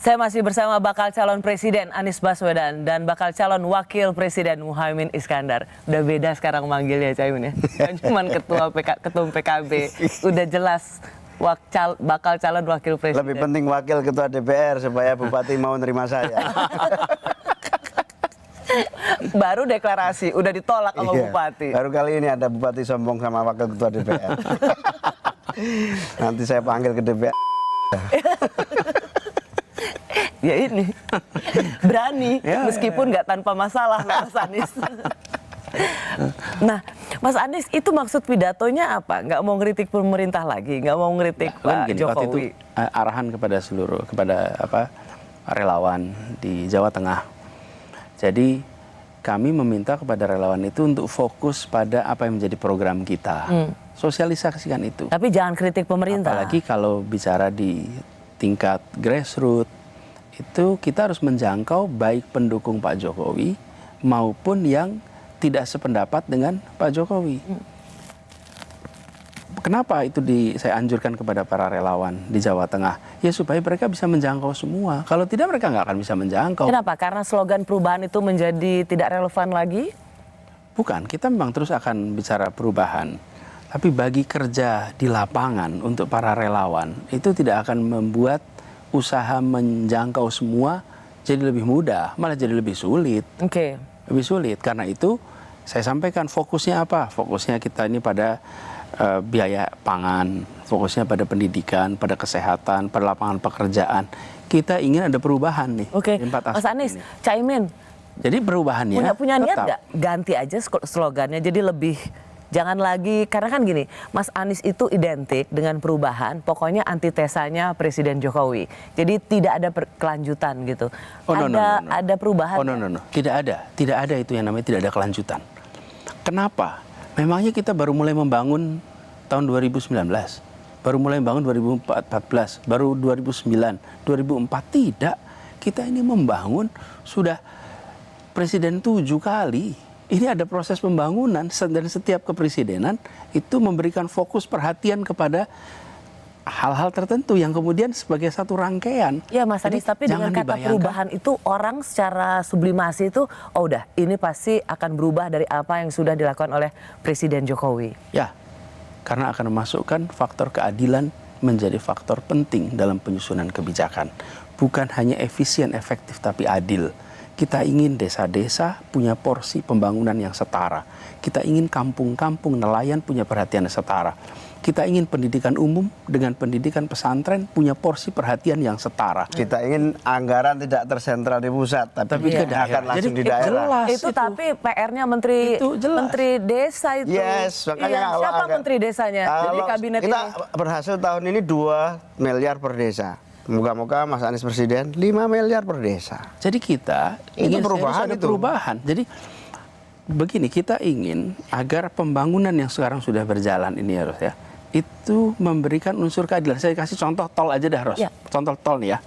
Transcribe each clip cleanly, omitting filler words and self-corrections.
Saya masih bersama bakal calon presiden Anies Baswedan dan bakal calon wakil presiden Muhaimin Iskandar. Udah beda sekarang manggilnya Caimin ya. Kan cuman ketum PKB. Udah jelas bakal calon wakil presiden. Lebih penting wakil ketua DPR supaya bupati mau nerima saya. Baru deklarasi, udah ditolak sama bupati. Baru kali ini ada bupati sombong sama wakil ketua DPR. Nanti saya panggil ke DPR. Ya ini berani meskipun nggak tanpa masalah Mas Anies. Nah, Mas Anies itu maksud pidatonya apa? Nggak mau ngeritik pemerintah lagi, nggak mau ngeritik Pak Jokowi. Waktu itu arahan kepada relawan di Jawa Tengah. Jadi kami meminta kepada relawan itu untuk fokus pada apa yang menjadi program kita. Sosialisasikan itu. Tapi jangan kritik pemerintah. Apalagi kalau bicara di tingkat grassroots, itu kita harus menjangkau baik pendukung Pak Jokowi maupun yang tidak sependapat dengan Pak Jokowi. Kenapa itu saya anjurkan kepada para relawan di Jawa Tengah? Ya supaya mereka bisa menjangkau semua. Kalau tidak mereka nggak akan bisa menjangkau. Kenapa? Karena slogan perubahan itu menjadi tidak relevan lagi? Bukan, kita memang terus akan bicara perubahan. Tapi bagi kerja di lapangan untuk para relawan, itu tidak akan membuat usaha menjangkau semua jadi lebih mudah, malah jadi lebih sulit. Oke. Lebih sulit. Karena itu saya sampaikan fokusnya apa? Fokusnya kita ini pada biaya pangan, fokusnya pada pendidikan, pada kesehatan, pada lapangan pekerjaan. Kita ingin ada perubahan nih. Oke. Mas Anies, Caimin. Jadi perubahannya punya niat nggak ganti aja slogannya jadi lebih. Jangan lagi, karena kan gini, Mas Anies itu identik dengan perubahan, pokoknya antitesanya Presiden Jokowi. Jadi tidak ada kelanjutan gitu. Ada perubahan? Oh, no. Tidak ada itu yang namanya tidak ada kelanjutan. Kenapa? Memangnya kita baru mulai membangun tahun 2019, baru mulai membangun 2014, baru 2009, 2004, tidak. Kita ini membangun sudah Presiden 7 kali. Ini ada proses pembangunan dan setiap kepresidenan itu memberikan fokus perhatian kepada hal-hal tertentu yang kemudian sebagai satu rangkaian. Ya Mas Anies, tapi dengan kata perubahan itu orang secara sublimasi itu, oh udah ini pasti akan berubah dari apa yang sudah dilakukan oleh Presiden Jokowi. Ya, karena akan memasukkan faktor keadilan menjadi faktor penting dalam penyusunan kebijakan. Bukan hanya efisien, efektif, tapi adil. Kita ingin desa-desa punya porsi pembangunan yang setara. Kita ingin kampung-kampung nelayan punya perhatian yang setara. Kita ingin pendidikan umum dengan pendidikan pesantren punya porsi perhatian yang setara. Kita ingin anggaran tidak tersentral di pusat, tapi akan langsung di daerah. Jelas, itu tapi PR-nya Menteri Desa itu. Yes, makanya siapa Menteri Desanya di kabinet kita ini? Kita berhasil tahun ini 2 miliar per desa. Moga-moga Mas Anies Presiden 5 miliar per desa. Jadi kita ingin perubahan. Jadi begini, kita ingin agar pembangunan yang sekarang sudah berjalan ini harus ya, itu memberikan unsur keadilan. Saya kasih contoh tol aja dah, Ros. Ya. Contoh tol nih ya.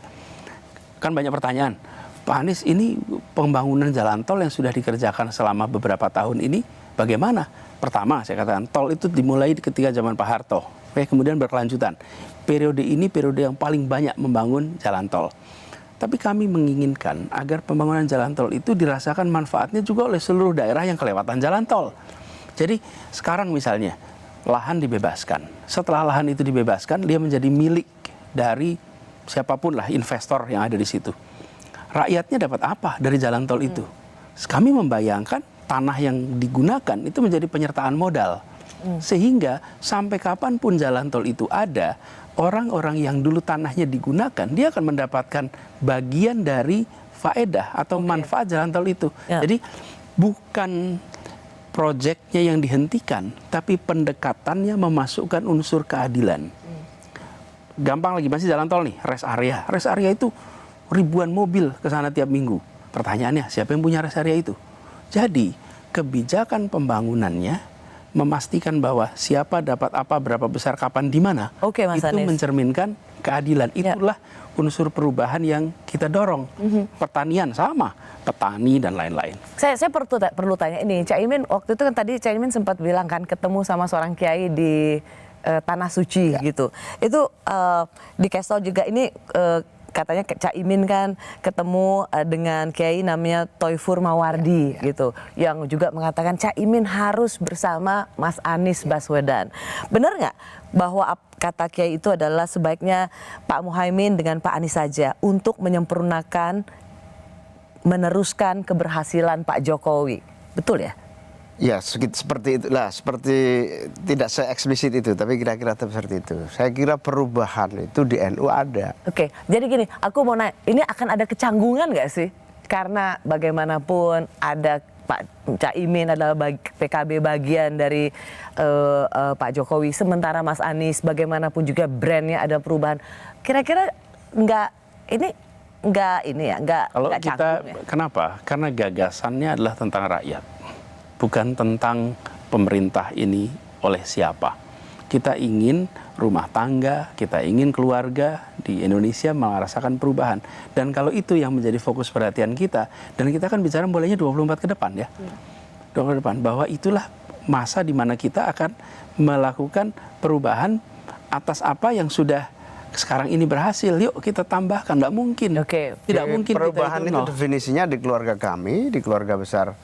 Kan banyak pertanyaan. Pak Anies, ini pembangunan jalan tol yang sudah dikerjakan selama beberapa tahun ini bagaimana? Pertama, saya katakan tol itu dimulai ketika zaman Pak Harto. Kemudian berkelanjutan. Periode ini periode yang paling banyak membangun jalan tol. Tapi kami menginginkan agar pembangunan jalan tol itu dirasakan manfaatnya juga oleh seluruh daerah yang kelewatan jalan tol. Jadi sekarang misalnya lahan dibebaskan. Setelah lahan itu dibebaskan, dia menjadi milik dari siapapun lah investor yang ada di situ. Rakyatnya dapat apa dari jalan tol itu? Kami membayangkan tanah yang digunakan itu menjadi penyertaan modal. Sehingga sampai kapanpun jalan tol itu ada, orang-orang yang dulu tanahnya digunakan, dia akan mendapatkan bagian dari faedah atau manfaat jalan tol itu. Jadi bukan proyeknya yang dihentikan, tapi pendekatannya memasukkan unsur keadilan. Gampang lagi, masih jalan tol nih, rest area. Rest area itu ribuan mobil ke sana tiap minggu. Pertanyaannya, siapa yang punya rest area itu? Jadi kebijakan pembangunannya memastikan bahwa siapa dapat apa, berapa besar, kapan, di mana. Mas itu Anies mencerminkan keadilan. Itulah unsur perubahan yang kita dorong. Pertanian sama, petani dan lain-lain. Saya perlu tanya ini, Caimin waktu itu kan tadi Caimin sempat bilang kan ketemu sama seorang kiai di Tanah Suci gitu. Itu di Kestol juga ini katanya Caimin kan ketemu dengan Kiai namanya Taufikur Mawardi gitu, yang juga mengatakan Caimin harus bersama Mas Anies Baswedan. Benar nggak bahwa kata Kiai itu adalah sebaiknya Pak Muhaimin dengan Pak Anies saja untuk menyempurnakan, meneruskan keberhasilan Pak Jokowi? Betul ya? Ya, seperti itulah, seperti tidak se-eksplisit itu, tapi kira-kira seperti itu. Saya kira perubahan itu di NU ada. Oke, jadi gini, aku mau nanya, ini akan ada kecanggungan nggak sih? Karena bagaimanapun ada Pak Caimin adalah PKB bagian dari Pak Jokowi, sementara Mas Anies bagaimanapun juga brandnya ada perubahan. Kira-kira nggak Kalau kita canggung ya? kenapa? Karena gagasannya adalah tentang rakyat, bukan tentang pemerintah ini oleh siapa. Kita ingin rumah tangga, kita ingin keluarga di Indonesia merasakan perubahan. Dan kalau itu yang menjadi fokus perhatian kita, dan kita kan bicara mulainya 24 ke depan ya. 24 ke depan, bahwa itulah masa di mana kita akan melakukan perubahan atas apa yang sudah sekarang ini berhasil. Yuk kita tambahkan, nggak mungkin. Oke. Tidak mungkin Perubahan kita itu definisinya di keluarga kami, di keluarga besar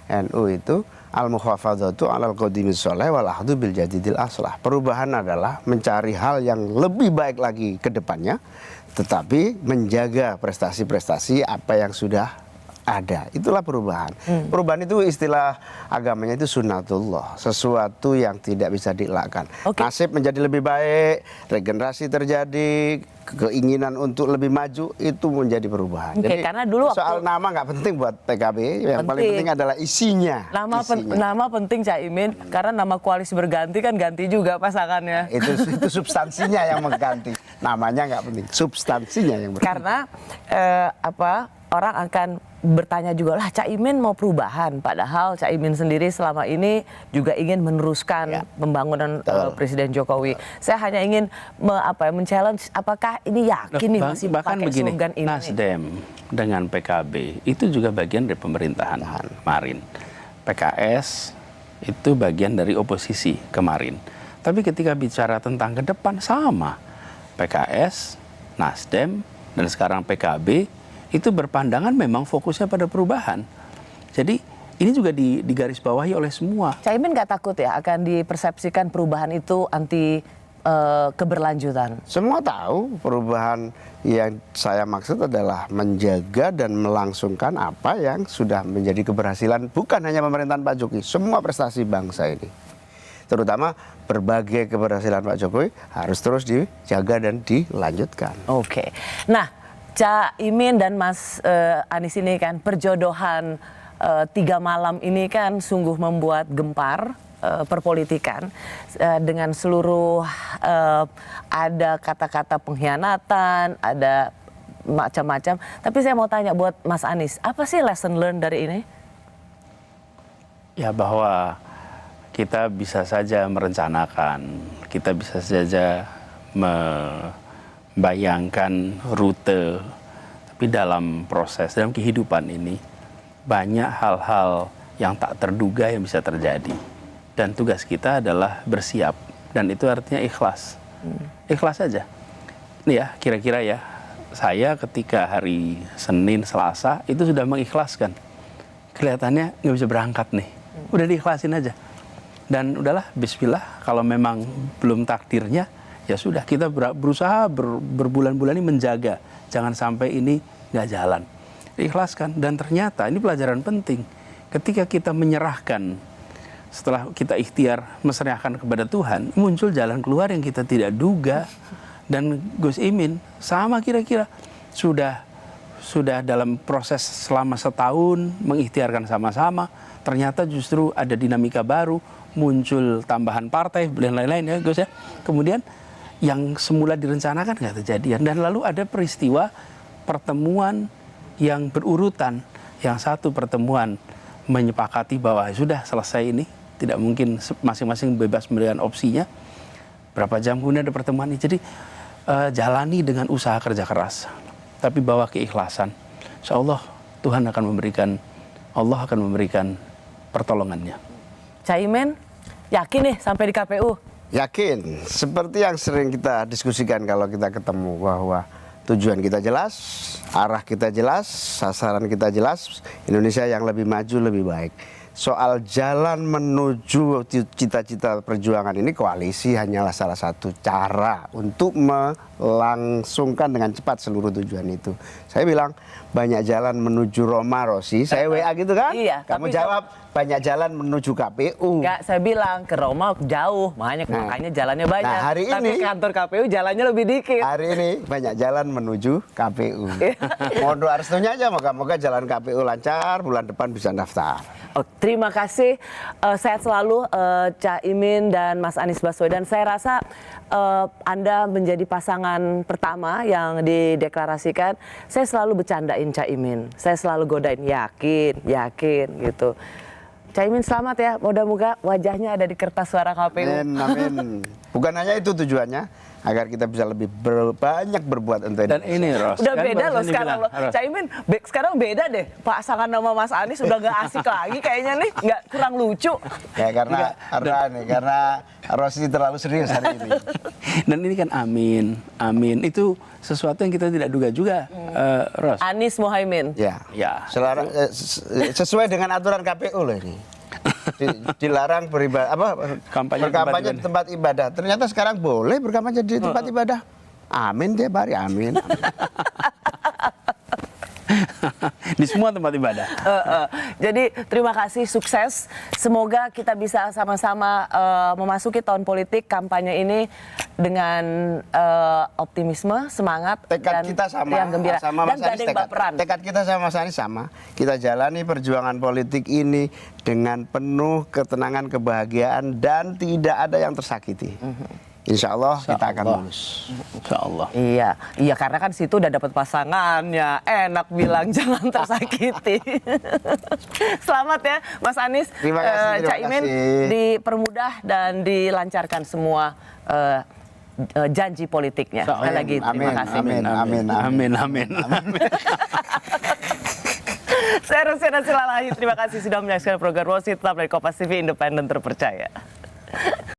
NU itu al-mukhafadzatu 'alal qadimis sholih wal ahdu bil jadidil aslah. Perubahan adalah mencari hal yang lebih baik lagi ke depannya, tetapi menjaga prestasi-prestasi apa yang sudah ada. Itulah perubahan. Perubahan itu istilah agamanya itu sunnatullah, sesuatu yang tidak bisa dielakkan. Oke. Nasib menjadi lebih baik, regenerasi terjadi, keinginan untuk lebih maju itu menjadi perubahan. Oke, Jadi karena dulu soal nama nggak penting buat PKB, yang paling penting adalah isinya. Nama penting Caimin, karena nama koalisi berganti kan ganti juga pasangannya. Itu substansinya yang mengganti. Namanya nggak penting, substansinya yang berganti. Karena orang akan bertanya juga, lah Caimin mau perubahan, padahal Caimin sendiri selama ini juga ingin meneruskan pembangunan Presiden Jokowi. Saya hanya ingin men-challenge, apakah ini yakin nih masih bahkan pakai begini, slogan ini? Nasdem dengan PKB itu juga bagian dari pemerintahan kemarin. PKS itu bagian dari oposisi kemarin. Tapi ketika bicara tentang ke depan sama. PKS, Nasdem, dan sekarang PKB itu berpandangan memang fokusnya pada perubahan. Jadi ini juga digarisbawahi oleh semua. Caimin nggak takut ya akan dipersepsikan perubahan itu anti keberlanjutan? Semua tahu perubahan yang saya maksud adalah menjaga dan melangsungkan apa yang sudah menjadi keberhasilan bukan hanya pemerintahan Pak Jokowi, semua prestasi bangsa ini. Terutama berbagai keberhasilan Pak Jokowi harus terus dijaga dan dilanjutkan. Oke. Nah, Caimin dan Mas Anies ini kan perjodohan 3 malam ini kan sungguh membuat gempar perpolitikan dengan seluruh ada kata-kata pengkhianatan, ada macam-macam. Tapi saya mau tanya buat Mas Anies, apa sih lesson learned dari ini? Ya bahwa kita bisa saja merencanakan, kita bisa saja bayangkan rute, tapi dalam proses, dalam kehidupan ini banyak hal-hal yang tak terduga yang bisa terjadi, dan tugas kita adalah bersiap, dan itu artinya ikhlas. Ikhlas saja. Ini ya, kira-kira ya, saya ketika hari Senin, Selasa itu sudah mengikhlaskan, kelihatannya nggak bisa berangkat nih, udah diikhlasin aja, dan udahlah, bismillah, kalau memang belum takdirnya ya sudah, kita berusaha berbulan-bulan ini menjaga jangan sampai ini nggak jalan, diikhlaskan. Dan ternyata ini pelajaran penting, ketika kita menyerahkan, setelah kita ikhtiar menyerahkan kepada Tuhan, muncul jalan keluar yang kita tidak duga. Dan Gus Imin sama, kira-kira sudah dalam proses selama setahun mengikhtiarkan sama-sama, ternyata justru ada dinamika baru, muncul tambahan partai dan lain-lain ya Gus ya. Kemudian yang semula direncanakan nggak terjadian, dan lalu ada peristiwa pertemuan yang berurutan. Yang satu pertemuan menyepakati bahwa sudah selesai ini, tidak mungkin masing-masing bebas memberikan opsinya. Berapa jam kemudian ada pertemuan ini. Jadi jalani dengan usaha kerja keras, tapi bawa keikhlasan. Insya Allah Tuhan akan memberikan, Allah akan memberikan pertolongannya. Caimin yakin nih sampai di KPU? Yakin, seperti yang sering kita diskusikan kalau kita ketemu, bahwa tujuan kita jelas, arah kita jelas, sasaran kita jelas, Indonesia yang lebih maju, lebih baik. Soal jalan menuju cita-cita perjuangan ini, koalisi hanyalah salah satu cara untuk melangsungkan dengan cepat seluruh tujuan itu. Saya bilang banyak jalan menuju Roma, Rossi. Saya WA gitu kan? Iya, Kamu tapi jawab banyak jalan menuju KPU. Enggak, saya bilang ke Roma jauh, makanya jalannya banyak. Nah, hari Tapi ini kantor KPU jalannya lebih dikit. Hari ini banyak jalan menuju KPU. Mohon doa restunya aja, moga-moga jalan KPU lancar, bulan depan bisa daftar. Oh, terima kasih, sehat selalu Cak Imin dan Mas Anies Baswedan. Saya rasa Anda menjadi pasangan pertama yang dideklarasikan. Saya selalu bercandain Cak Imin, saya selalu godain, yakin gitu. Cak Imin selamat ya, moga-moga wajahnya ada di kertas suara KPU. Amin, amin. Bukan hanya itu tujuannya, agar kita bisa lebih banyak berbuat untuk Dan Indonesia. ini Ros, Udah kan beda loh barusan sekarang dibilang, loh. Ros. Cak Imin sekarang beda deh. Pasangan nama Mas Anies udah gak asik lagi kayaknya nih, nggak kurang lucu. Ya karena Rossi terlalu serius hari ini. Dan ini kan amin itu sesuatu yang kita tidak duga juga, Ros. Anies Mohaimin. Ya, Ya, sesuai dengan aturan KPU loh ini. Dilarang berkampanye di tempat ibadah. Ternyata sekarang boleh berkampanye di tempat ibadah. Amin tiap hari, amin. Di semua tempat ibadah. Jadi terima kasih, sukses. Semoga kita bisa sama-sama memasuki tahun politik kampanye ini dengan optimisme, semangat, Tekad dan kita sama, yang gembira. sama Dan Mas gak Anies, ada yang baperan. tekad kita sama Mas Anies sama. Kita jalani perjuangan politik ini dengan penuh ketenangan, kebahagiaan, dan tidak ada yang tersakiti. Insya Allah kita akan lulus. Insya Allah. Iya, karena kan situ udah dapat pasangannya. Enak bilang jangan tersakiti. Selamat ya, Mas Anies. Terima kasih, Cak Imin dipermudah dan dilancarkan semua janji politiknya. Sekali lagi terima kasih. Amin. Saya Rosyana Silalahi. Terima kasih sudah menyaksikan program Rosi tetap dari Kompas TV, independen terpercaya.